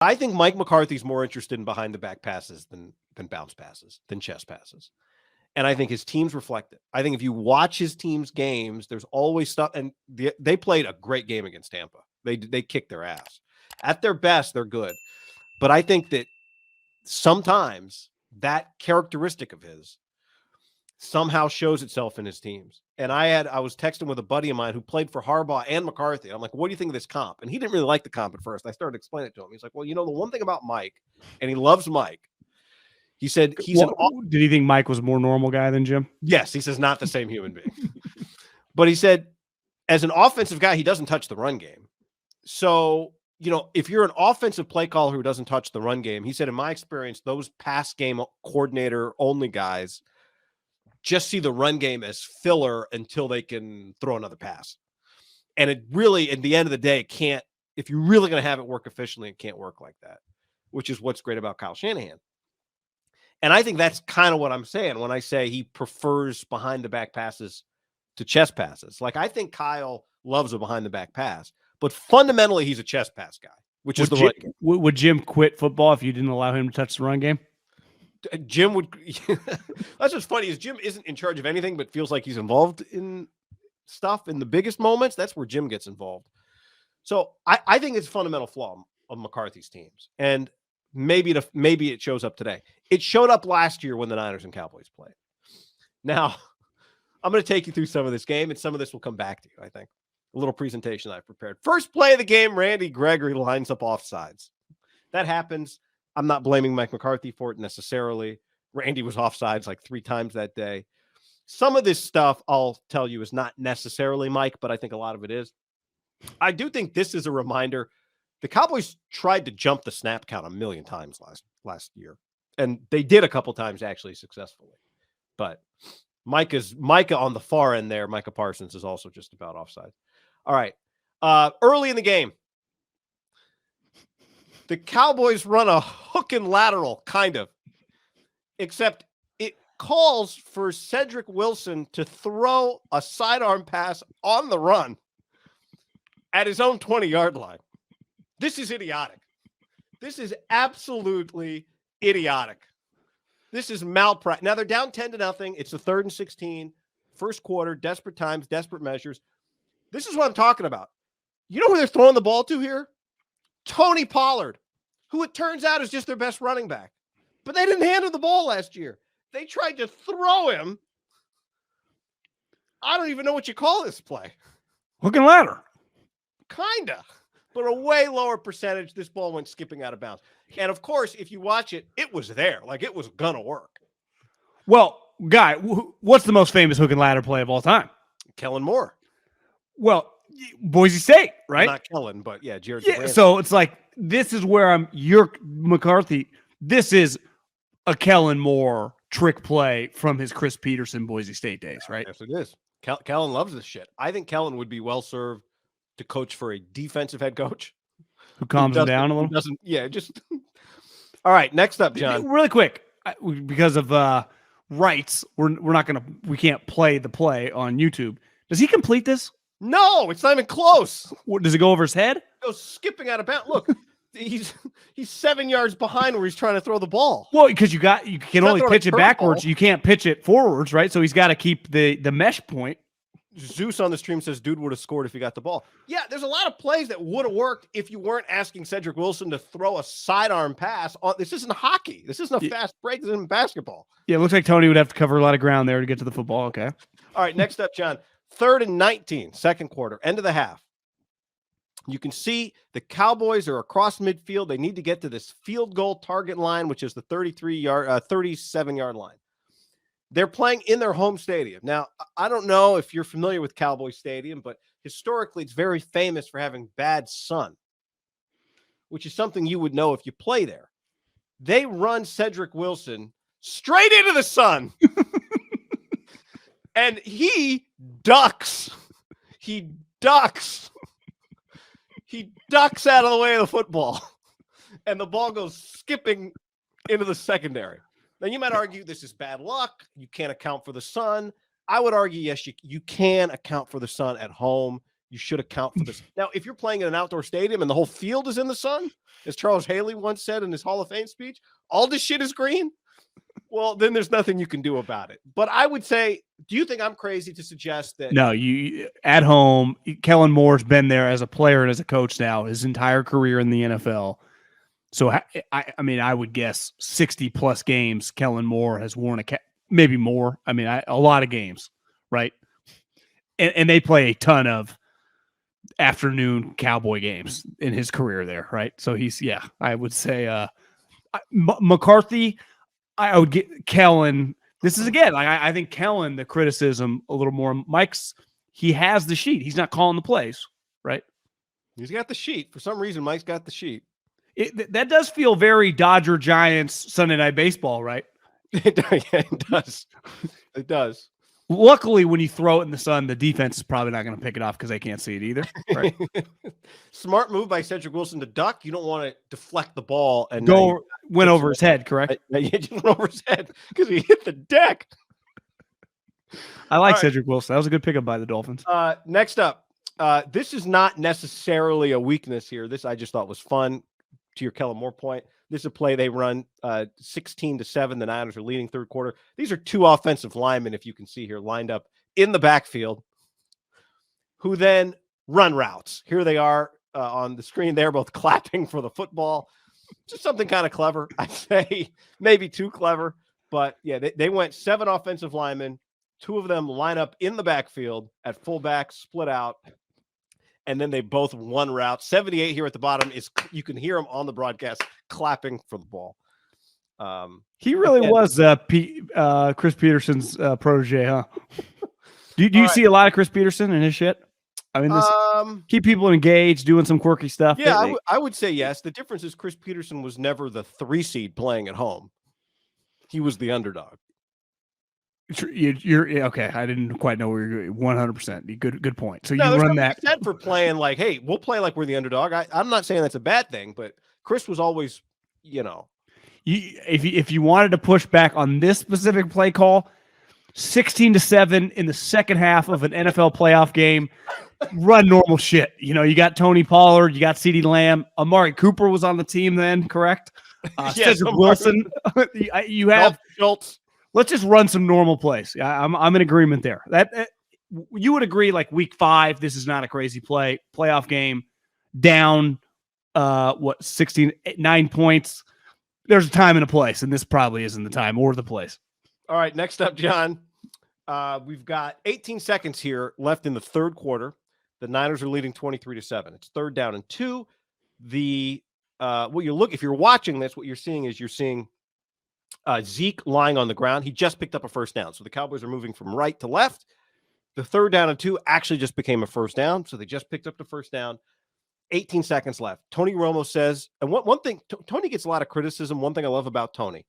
I think Mike McCarthy's more interested in behind the back passes than bounce passes, than chest passes. And I think his teams reflect it. I think if you watch his team's games, there's always stuff. And they played a great game against Tampa. They kicked their ass. At their best, they're good. But I think that sometimes that characteristic of his somehow shows itself in his teams. And I was texting with a buddy of mine who played for Harbaugh and McCarthy. I'm like, what do you think of this comp? And he didn't really like the comp at first. I started explaining it to him. He's like, well, the one thing about Mike, and he loves Mike. He said did he think Mike was a more normal guy than Jim? Yes. He says not the same human being. But he said, as an offensive guy, he doesn't touch the run game. So, if you're an offensive play caller who doesn't touch the run game, he said, in my experience, those pass game coordinator only guys just see the run game as filler until they can throw another pass. And it really, at the end of the day, can't, if you're really going to have it work efficiently, it can't work like that, which is what's great about Kyle Shanahan. And I think that's kind of what I'm saying when I say he prefers behind the back passes to chest passes. Like, I think Kyle loves a behind the back pass, but fundamentally he's a chest pass guy, which is the run game. Would Jim quit football if you didn't allow him to touch the run game? Jim would. That's what's funny is Jim isn't in charge of anything, but feels like he's involved in stuff in the biggest moments. That's where Jim gets involved. So I think it's a fundamental flaw of McCarthy's teams, and maybe it shows up today. It showed up last year when the Niners and Cowboys played. Now I'm going to take you through some of this game, and some of this will come back to you. I think a little presentation I've prepared. First play of the game, Randy Gregory lines up offsides. That happens. I'm not blaming Mike McCarthy for it necessarily. Randy was offsides like 3 times that day. Some of this stuff, I'll tell you, is not necessarily Mike, but I think a lot of it is. I do think this is a reminder. The Cowboys tried to jump the snap count a million times last year, and they did a couple times actually successfully. But Micah on the far end there. Micah Parsons is also just about offside. All right. Early in the game, the Cowboys run a hook and lateral, kind of, except it calls for Cedric Wilson to throw a sidearm pass on the run at his own 20-yard line. This is idiotic. This is absolutely idiotic. This is malpractice. Now they're down 10-0. It's the 3rd and 16, first quarter, desperate times, desperate measures. This is what I'm talking about. You know who they're throwing the ball to here? Tony Pollard, who it turns out is just their best running back. But they didn't hand him the ball last year. They tried to throw him. I don't even know what you call this play. Hook and ladder. Kinda. But a way lower percentage. This ball went skipping out of bounds. And of course, if you watch it, it was there. Like, it was going to work. Well, Guy, what's the most famous hook and ladder play of all time? Kellen Moore. Well, Boise State, right? Not Kellen, but yeah, Jared. Yeah, so it's like, this is where you're McCarthy. This is a Kellen Moore trick play from his Chris Peterson Boise State days, right? Yes, it is. Kellen loves this shit. I think Kellen would be well served to coach for a defensive head coach who calms him down a little. Just all right. Next up, John. Really quick, because of rights, we can't play the play on YouTube. Does he complete this? No, it's not even close. What, does it go over his head? It goes skipping out of bounds. Look, he's 7 yards behind where he's trying to throw the ball. Well, because you can only pitch it backwards. You can't pitch it forwards, right? So he's got to keep the mesh point. Zeus on the stream says, dude would have scored if he got the ball. Yeah, there's a lot of plays that would have worked if you weren't asking Cedric Wilson to throw a sidearm pass. This isn't hockey. This isn't a fast break. This isn't basketball. Yeah, it looks like Tony would have to cover a lot of ground there to get to the football. Okay. All right, next up, John. 3rd and 19, second quarter, end of the half. You can see the Cowboys are across midfield. They need to get to this field goal target line, which is the 37-yard line. They're playing in their home stadium. Now, I don't know if you're familiar with Cowboy Stadium, but historically it's very famous for having bad sun, which is something you would know if you play there. They run Cedric Wilson straight into the sun. And he ducks. He ducks out of the way of the football. And the ball goes skipping into the secondary. Now, you might argue this is bad luck. You can't account for the sun. I would argue, yes, you can account for the sun at home. You should account for this. Now, if you're playing in an outdoor stadium and the whole field is in the sun, as Charles Haley once said in his Hall of Fame speech, all this shit is green. Well, then there's nothing you can do about it. But I would say, do you think I'm crazy to suggest that? No, you at home, Kellen Moore's been there as a player and as a coach now his entire career in the NFL. So I mean, I would guess 60 plus games Kellen Moore has worn a cap, maybe more. I mean, a lot of games, right? And they play a ton of afternoon Cowboy games in his career there, right? So I would say McCarthy. I would get Kellen. This is again, I think Kellen, the criticism a little more. He has the sheet. He's not calling the plays, right? He's got the sheet. For some reason, Mike's got the sheet. That does feel very Dodger Giants Sunday Night Baseball, right? It does. It does. Luckily, when you throw it in the sun, the defense is probably not going to pick it off because they can't see it either. Right? Smart move by Cedric Wilson to duck. You don't want to deflect the ball and went over his head, correct? Yeah, just went over his head because he hit the deck. I like Cedric Wilson. That was a good pickup by the Dolphins. Next up, this is not necessarily a weakness here. This I just thought was fun. To your Kellen Moore point, this is a play they run 16-7. The Niners are leading third quarter. These are two offensive linemen, if you can see here, lined up in the backfield, who then run routes. Here they are on the screen. They're both clapping for the football. Just something kind of clever. I'd say maybe too clever. But, yeah, they went 7 offensive linemen. 2 of them line up in the backfield at fullback, split out. And then they both one route. 78 here at the bottom is you can hear him on the broadcast clapping for the ball. He really was Chris Peterson's protege, huh? Do you see a lot of Chris Peterson in his shit? I mean, keep people engaged, doing some quirky stuff. Yeah, I would say yes. The difference is Chris Peterson was never the 3 seed playing at home. He was the underdog. You're okay. I didn't quite know where you're going. 100%. Good point. So you run that for playing like, hey, we'll play like we're the underdog. I'm not saying that's a bad thing, but Chris was always, if you wanted to push back on this specific play call, 16-7 in the second half of an NFL playoff game, run normal shit. You got Tony Pollard, you got CeeDee Lamb, Amari Cooper was on the team then, correct? Yes, Cedric Wilson. You have Schultz. Let's just run some normal plays. I'm in agreement there. That you would agree, like week 5, this is not a crazy playoff game. Down, 9 points. There's a time and a place, and this probably isn't the time or the place. All right, next up, John. We've got 18 seconds here left in the third quarter. The Niners are leading 23-7. It's 3rd down and 2. If you're watching this, what you're seeing Zeke lying on the ground. He just picked up a first down. So the Cowboys are moving from right to left. The 3rd down and 2 actually just became a first down. So they just picked up the first down. 18 seconds left. Tony Romo says, and one thing, Tony gets a lot of criticism. One thing I love about Tony,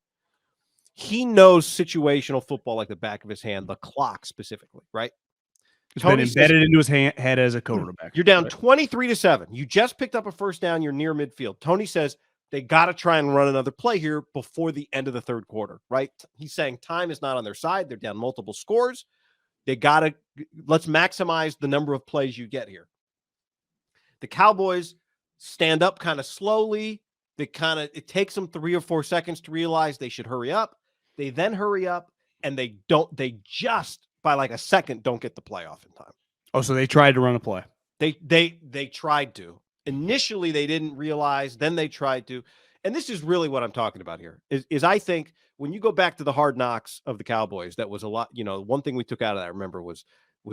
he knows situational football like the back of his hand, the clock specifically, right? It's been embedded into his head as a quarterback. You're down 23-7. You just picked up a first down. You're near midfield. Tony says, they got to try and run another play here before the end of the third quarter, right? He's saying time is not on their side. They're down multiple scores. Let's maximize the number of plays you get here. The Cowboys stand up kind of slowly. It takes them 3 or 4 seconds to realize they should hurry up. They then hurry up and they just by like a second don't get the play off in time. Oh, so they tried to run a play. They tried to. Initially, they didn't realize. Then they tried to. And this is really what I'm talking about here is I think when you go back to the hard knocks of the Cowboys, that was a lot. One thing we took out of that, remember, was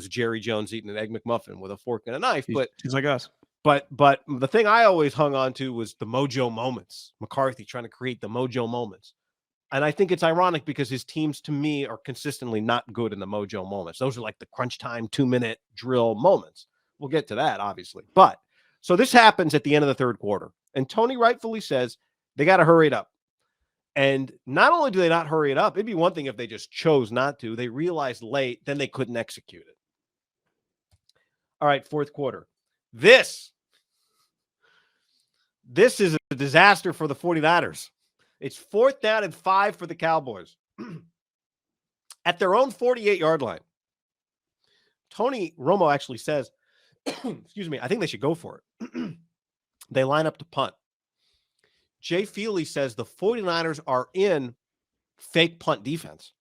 Jerry Jones eating an Egg McMuffin with a fork and a knife. He's like us. But the thing I always hung on to was the mojo moments. McCarthy trying to create the mojo moments. And I think it's ironic because his teams, to me, are consistently not good in the mojo moments. Those are like the crunch time 2-minute drill moments. We'll get to that, obviously. But so this happens at the end of the third quarter. And Tony rightfully says they got to hurry it up. And not only do they not hurry it up, it'd be one thing if they just chose not to. They realized late, then they couldn't execute it. All right, fourth quarter. This is a disaster for the 49ers. It's 4th down and 5 for the Cowboys. At their own 48-yard line. Tony Romo actually says, excuse me, I think they should go for it. They line up to punt. Jay Feely says the 49ers are in fake punt defense.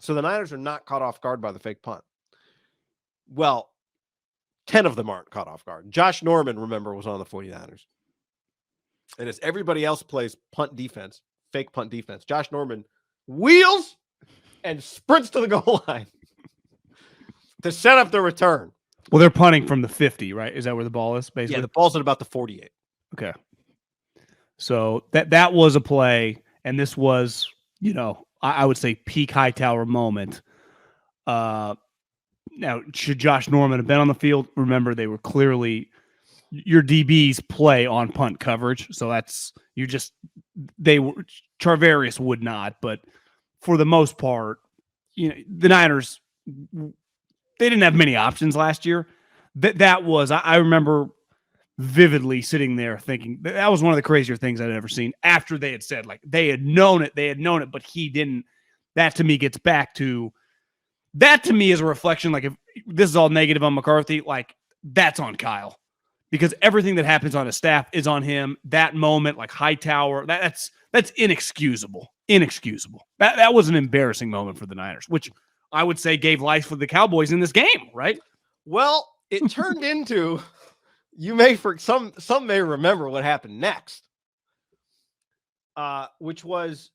So the Niners are not caught off guard by the fake punt. Well, 10 of them aren't caught off guard. Josh Norman, remember, was on the 49ers. And as everybody else plays punt defense, fake punt defense, Josh Norman wheels and sprints to the goal line to set up the return. Well, they're punting from the 50, right? Is that where the ball is, basically? Yeah, the ball's at about the 48. Okay. So that was a play, and this was, I would say peak Hightower moment. Now, should Josh Norman have been on the field? Remember, they were clearly your DBs play on punt coverage, so Charvarius would not, but for the most part, the Niners, they didn't have many options last year. That was, I remember vividly sitting there thinking that was one of the crazier things I'd ever seen after they had said, like, they had known it, but he didn't. That to me gets back to, that to me is a reflection, like, if this is all negative on McCarthy, like, that's on Kyle. Because everything that happens on his staff is on him. That moment, like Hightower, that's inexcusable. Inexcusable. That was an embarrassing moment for the Niners, which I would say gave life for the Cowboys in this game, right? Well, it turned into, some may remember what happened next, which was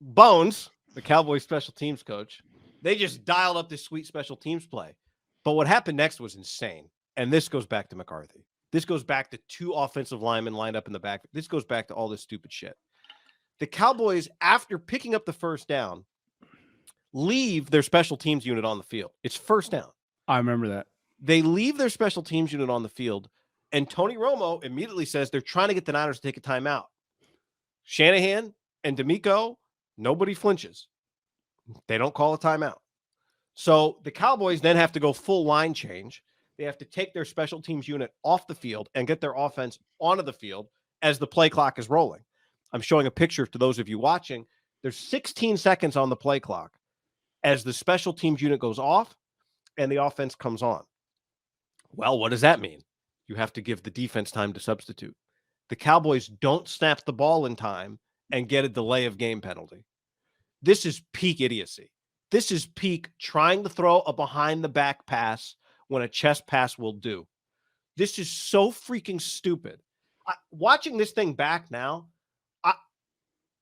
Bones, the Cowboys special teams coach. They just dialed up this sweet special teams play. But what happened next was insane. And this goes back to McCarthy. This goes back to 2 offensive linemen lined up in the back. This goes back to all this stupid shit. The Cowboys, after picking up the first down, leave their special teams unit on the field. It's first down. I remember that. They leave their special teams unit on the field, and Tony Romo immediately says they're trying to get the Niners to take a timeout. Shanahan and D'Amico, nobody flinches. They don't call a timeout. So the Cowboys then have to go full line change. They have to take their special teams unit off the field and get their offense onto the field as the play clock is rolling. I'm showing a picture to those of you watching. There's 16 seconds on the play clock as the special teams unit goes off and the offense comes on. Well, what does that mean? You have to give the defense time to substitute. The Cowboys don't snap the ball in time and get a delay of game penalty. This is peak idiocy. This is peak trying to throw a behind the back pass when a chest pass will do. This is so freaking stupid. Watching this thing back now,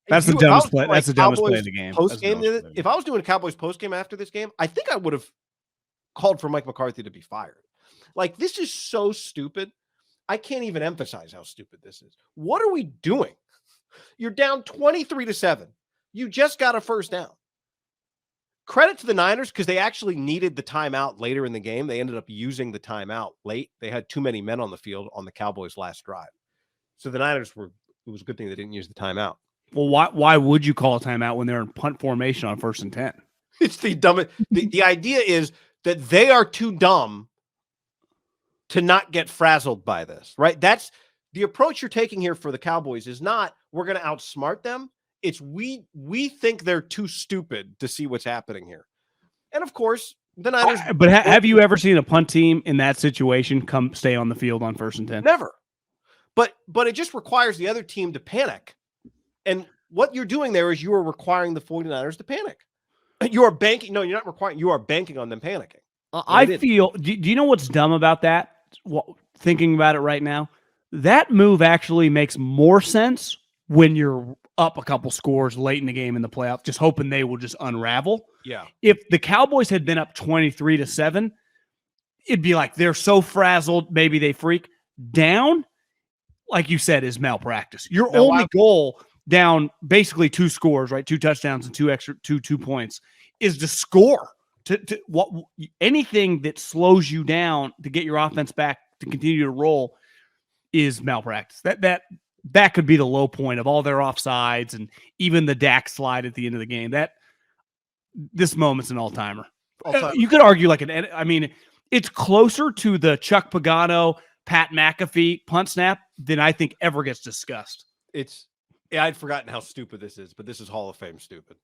that's the dumbest play. That's the dumbest play in the game. If I was doing a Cowboys post game after this game, I think I would have called for Mike McCarthy to be fired. Like, this is so stupid. I can't even emphasize how stupid this is. What are we doing? You're down 23-7. You just got a first down. Credit to the Niners because they actually needed the timeout later in the game. They ended up using the timeout late. They had too many men on the field on the Cowboys' last drive. So the Niners it was a good thing they didn't use the timeout. Well, why would you call a timeout when they're in punt formation on 1st and 10? It's the dumbest. The idea is that they are too dumb to not get frazzled by this, right? That's the approach you're taking here for the Cowboys is not we're going to outsmart them. It's we think they're too stupid to see what's happening here. And of course, the Niners. But have you ever seen a punt team in that situation come stay on the field on 1st and 10? Never. But it just requires the other team to panic. And what you're doing there is you are requiring the 49ers to panic. You are banking. No, you're not requiring. You are banking on them panicking. I feel. Do you know what's dumb about that? Thinking about it right now, that move actually makes more sense when you're up a couple scores late in the game in the playoff, just hoping they will just unravel. Yeah. If the Cowboys had been up 23-7, it'd be like they're so frazzled, maybe they freak. Down, like you said, is malpractice. Your only goal down basically 2 scores, right? 2 touchdowns and 2 points is to score. To what anything that slows you down to get your offense back to continue to roll is malpractice. That could be the low point of all their offsides and even the Dak slide at the end of the game. This moment's an all-timer. You could argue it's closer to the Chuck Pagano, Pat McAfee punt snap than I think ever gets discussed. I'd forgotten how stupid this is, but this is Hall of Fame stupid.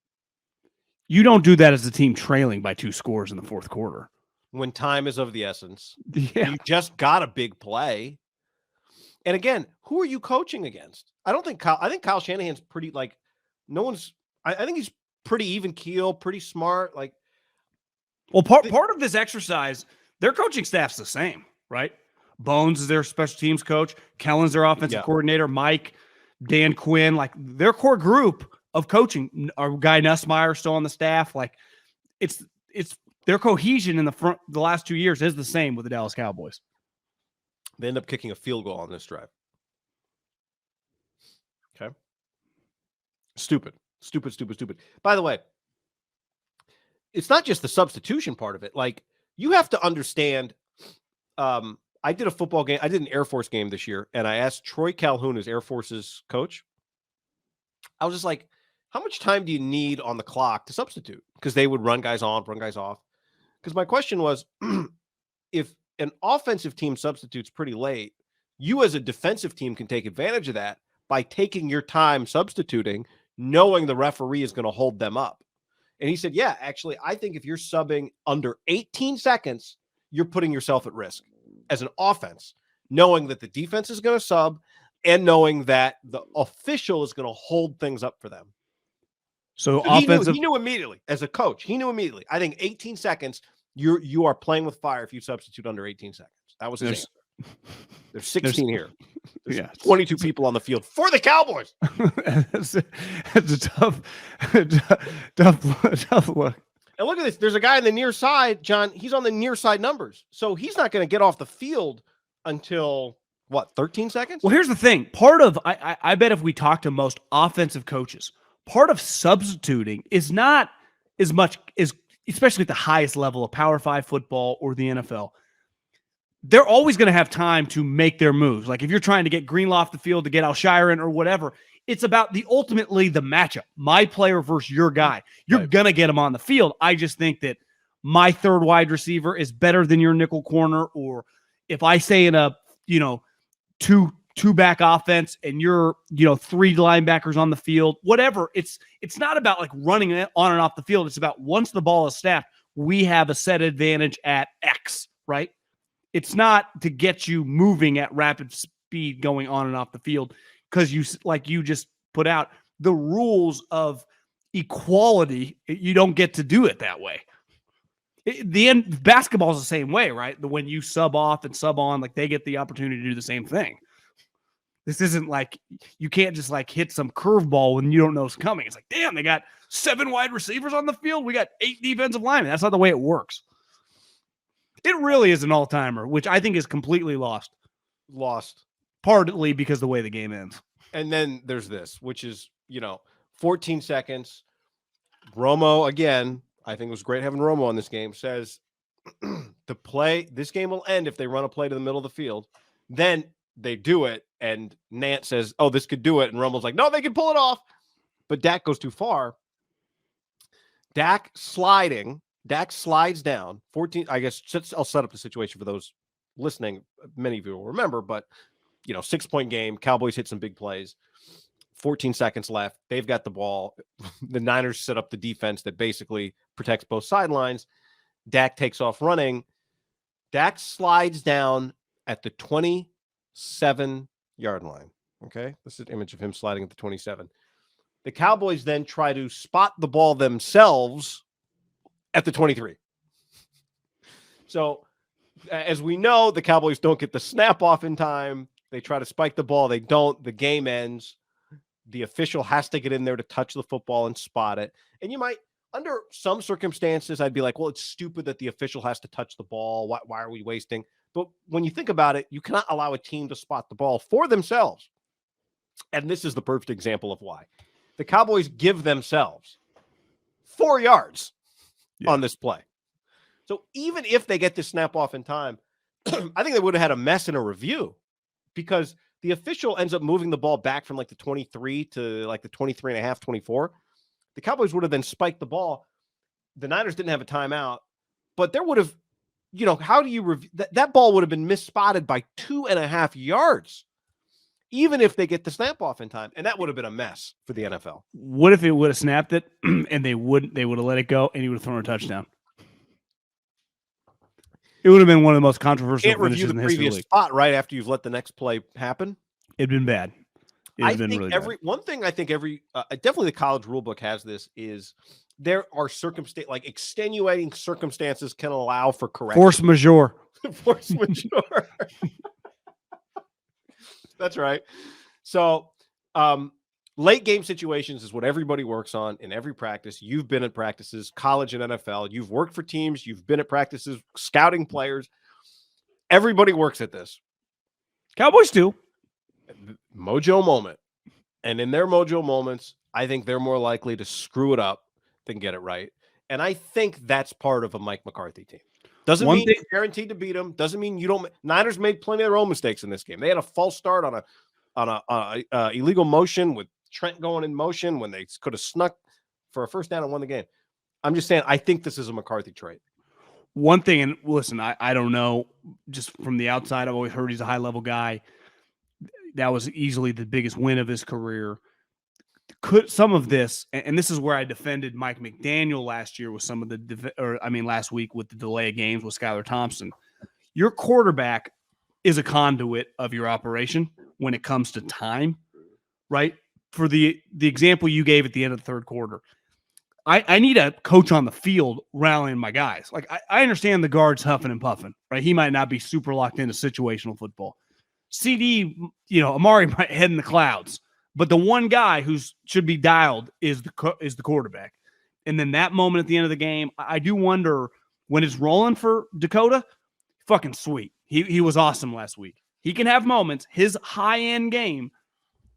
You don't do that as a team trailing by 2 scores in the 4th quarter. when time is of the essence. Yeah. You just got a big play. And again, who are you coaching against? I think Kyle Shanahan's pretty I think he's pretty even keel, pretty smart. Well, part of this exercise, their coaching staff's the same, right? Bones is their special teams coach. Kellen's their offensive coordinator. Mike, Dan Quinn, their core group of coaching. Our guy Nussmeier still on the staff. It's their cohesion in the last 2 years is the same with the Dallas Cowboys. They end up kicking a field goal on this drive. Okay. Stupid. By the way, it's not just the substitution part of it. You have to understand, I did a football game. I did an Air Force game this year, and I asked Troy Calhoun, who's Air Force's coach. I was just like, how much time do you need on the clock to substitute? Because they would run guys on, run guys off. Because my question was, if an offensive team substitutes pretty late, you as a defensive team can take advantage of that by taking your time substituting, knowing the referee is going to hold them up. And he said, yeah, actually, I think if you're subbing under 18 seconds, you're putting yourself at risk as an offense, knowing that the defense is going to sub and knowing that the official is going to hold things up for them. So he knew immediately as a coach. He knew immediately. I think 18 seconds, you are playing with fire if you substitute under 18 seconds. That was his answer. There's 16 here. There's 22 people on the field for the Cowboys. It's a tough look. And look at this. There's a guy on the near side, John. He's on the near side numbers. So he's not going to get off the field until, 13 seconds? Well, here's the thing. Part of, I bet if we talk to most offensive coaches, part of substituting is not as much as, especially at the highest level of Power 5 football or the NFL. They're always going to have time to make their moves. If you're trying to get Greenlaw off the field to get Alshire in or whatever, it's about ultimately the matchup. My player versus your guy. You're going to get him on the field. I just think that my third wide receiver is better than your nickel corner. Or if I say in a, two back offense and you're, three linebackers on the field, whatever. It's not about running it on and off the field. It's about once the ball is snapped, we have a set advantage at X, right? It's not to get you moving at rapid speed going on and off the field because you just put out the rules of equality. You don't get to do it that way. The end basketball is the same way, right? When you sub off and sub on, they get the opportunity to do the same thing. This isn't you can't just hit some curveball when you don't know it's coming. It's damn, they got 7 wide receivers on the field. We got 8 defensive linemen. That's not the way it works. It really is an all-timer, which I think is completely lost. Partly because of the way the game ends. And then there's this, which is, 14 seconds. Romo, again, I think it was great having Romo on this game, says this game will end if they run a play to the middle of the field. Then they do it, and Nant says, oh, this could do it. And Romo's like, no, they can pull it off. But Dak goes too far. Dak slides down 14. I guess I'll set up the situation for those listening. Many of you will remember, but 6-point game. Cowboys hit some big plays. 14 seconds left. They've got the ball. The Niners set up the defense that basically protects both sidelines. Dak takes off running. Dak slides down at the 27-yard line. Okay. This is an image of him sliding at the 27. The Cowboys then try to spot the ball themselves at the 23. So, as we know, the Cowboys don't get the snap off in time. They try to spike the ball. They don't. The game ends. The official has to get in there to touch the football and spot it. And you might, under some circumstances, I'd be like, well, it's stupid that the official has to touch the ball. Why are we wasting? But when you think about it, you cannot allow a team to spot the ball for themselves. And this is the perfect example of why. The Cowboys give themselves 4 yards on this play. So even if they get this snap off in time, I think they would have had a mess in a review because the official ends up moving the ball back from the 23 to the 23 and a half, 24. The Cowboys would have then spiked the ball. The Niners didn't have a timeout, but there would have, how do you review that ball would have been misspotted by 2.5 yards, even if they get the snap off in time. And that would have been a mess for the NFL. What if it would have snapped it and they would have let it go and he would have thrown a touchdown? It would have been one of the most controversial Can't review finishes in the the history of the previous league. spot right after you've let the next play happen. It'd been bad. I think one thing I think definitely the college rule book has this is there are like extenuating circumstances can allow for correction. Force majeure. Force majeure. That's right. So, late game situations is what everybody works on in every practice. You've been at practices, college and NFL. You've worked for teams. You've been at practices, scouting players. Everybody works at this. Cowboys too. Mojo moment. And in their mojo moments, I think they're more likely to screw it up than get it right. And I think that's part of a Mike McCarthy team. Doesn't mean you're guaranteed to beat them. Doesn't mean you don't. Niners made plenty of their own mistakes in this game. They had a false start on a illegal motion with Trent going in motion when they could have snuck for a first down and won the game. I'm just saying, I think this is a McCarthy trait. One thing, and listen, I don't know, just from the outside, I've always heard he's a high-level guy. That was easily the biggest win of his career. Could some of this, and this is where I defended Mike McDaniel last year with some of last week with the delay of games with Skylar Thompson. Your quarterback is a conduit of your operation when it comes to time, right? For the example you gave at the end of the third quarter, I need a coach on the field rallying my guys. Like I understand the guard's huffing and puffing, right? He might not be super locked into situational football. CD, Amari might head in the clouds, but the one guy who should be dialed is the quarterback. And then that moment at the end of the game, I do wonder when it's rolling for Dakota. Fucking sweet. He was awesome last week. He can have moments. His high end game,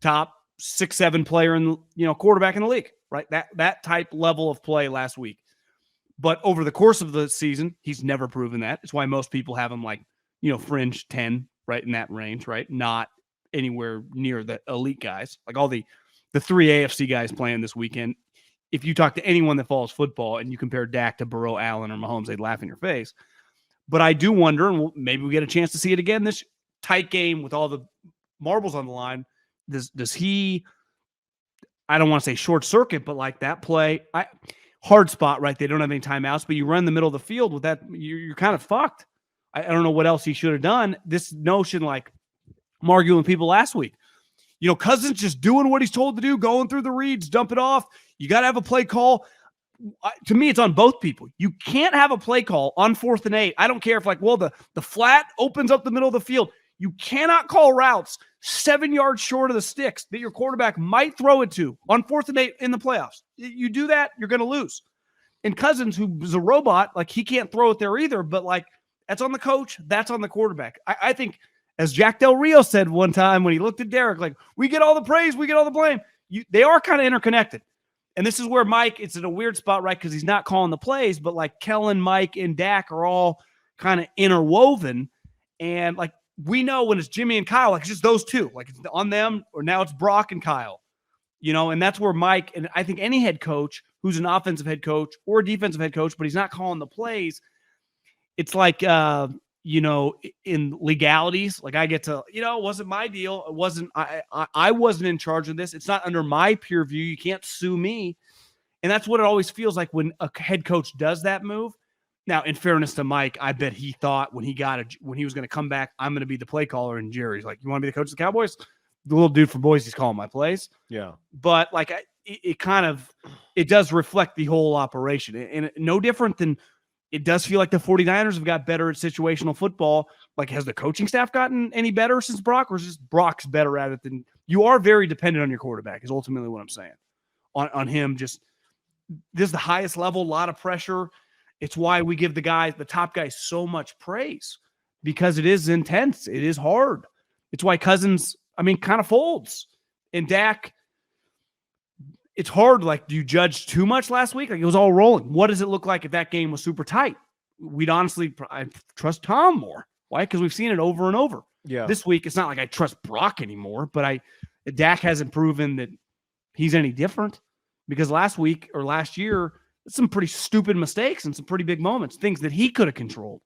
top 6-7 player in quarterback in the league, right? That type level of play last week. But over the course of the season, he's never proven that. It's why most people have him fringe 10. Right in that range, right? Not anywhere near the elite guys. Like all the 3 AFC guys playing this weekend. If you talk to anyone that follows football and you compare Dak to Burrow, Allen, or Mahomes, they'd laugh in your face. But I do wonder, and maybe we get a chance to see it again, this tight game with all the marbles on the line. Does he, I don't want to say short circuit, but like that play, hard spot, right? They don't have any timeouts, but you run in the middle of the field with that, you're kind of fucked. I don't know what else he should have done. This notion, like I'm arguing with people last week, Cousins just doing what he's told to do, going through the reads, dump it off. You got to have a play call. To me, it's on both people. You can't have a play call on 4th and 8. I don't care if the flat opens up the middle of the field. You cannot call routes 7 yards short of the sticks that your quarterback might throw it to on 4th and 8 in the playoffs. You do that, you're going to lose. And Cousins, who's a robot, he can't throw it there either, but that's on the coach. That's on the quarterback. I think, as Jack Del Rio said one time when he looked at Derek, we get all the praise, we get all the blame. They are kind of interconnected. And this is where Mike, it's in a weird spot, right? Because he's not calling the plays, but Kellen, Mike, and Dak are all kind of interwoven. And we know when it's Jimmy and Kyle, it's just those two. It's on them, or now it's Brock and Kyle. And that's where Mike, and I think any head coach who's an offensive head coach or a defensive head coach, but he's not calling the plays, it's in legalities, I get to, it wasn't my deal. It wasn't, I wasn't in charge of this. It's not under my peer view. You can't sue me. And that's what it always feels like when a head coach does that move. Now, in fairness to Mike, I bet he thought when he was going to come back, I'm going to be the play caller. And Jerry's like, you want to be the coach of the Cowboys? The little dude from Boise, he's calling my plays. Yeah. But it does reflect the whole operation, and no different than, it does feel like the 49ers have got better at situational football. Has the coaching staff gotten any better since Brock, or is just Brock's better at it than you are? Very dependent on your quarterback is ultimately what I'm saying. On him, just this is the highest level, a lot of pressure. It's why we give the top guys so much praise, because it is intense. It is hard. It's why Cousins, kind of folds. And Dak, it's hard. Do you judge too much last week? It was all rolling. What does it look like if that game was super tight? I trust Tom more. Why? Because we've seen it over and over. Yeah. This week, it's not like I trust Brock anymore, but Dak hasn't proven that he's any different, because last year, some pretty stupid mistakes and some pretty big moments, things that he could have controlled.